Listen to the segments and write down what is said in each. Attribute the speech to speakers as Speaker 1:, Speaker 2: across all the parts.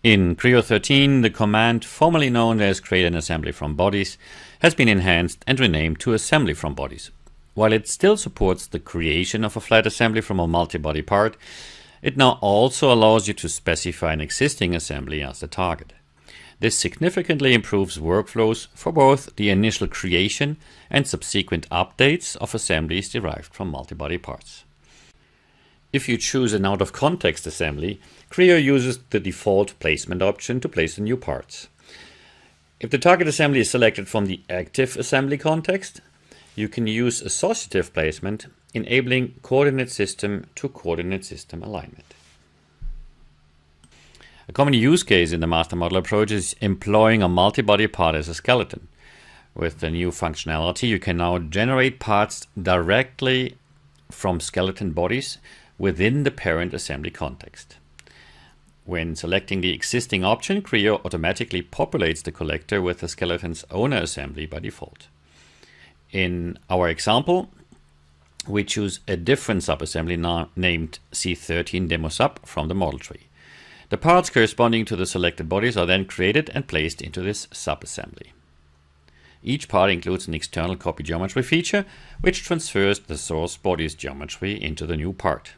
Speaker 1: In Creo 13, the command formerly known as create an assembly from bodies has been enhanced and renamed to assembly from bodies. While it still supports the creation of a flat assembly from a multi-body part, it now also allows you to specify an existing assembly as the target. This significantly improves workflows for both the initial creation and subsequent updates of assemblies derived from multi-body parts. If you choose an out-of-context assembly, Creo uses the default placement option to place the new parts. If the target assembly is selected from the active assembly context, you can use associative placement, enabling coordinate system to coordinate system alignment. A common use case in the master model approach is employing a multi-body part as a skeleton. With the new functionality, you can now generate parts directly from skeleton bodies within the parent assembly context. When selecting the existing option, Creo automatically populates the collector with the skeleton's owner assembly by default. In our example, we choose a different subassembly named C13 demo sub from the model tree. The parts corresponding to the selected bodies are then created and placed into this subassembly. Each part includes an external copy geometry feature, which transfers the source body's geometry into the new part.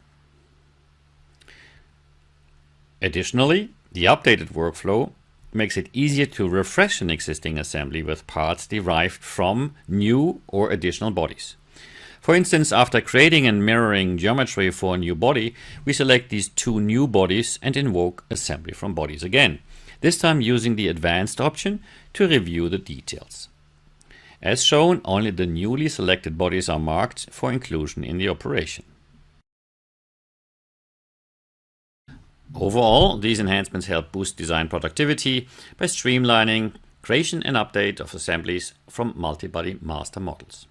Speaker 1: Additionally, the updated workflow makes it easier to refresh an existing assembly with parts derived from new or additional bodies. For instance, after creating and mirroring geometry for a new body, we select these two new bodies and invoke assembly from bodies again, this time using the advanced option to review the details. As shown, only the newly selected bodies are marked for inclusion in the operation. Overall, these enhancements help boost design productivity by streamlining creation and update of assemblies from multi-body master models.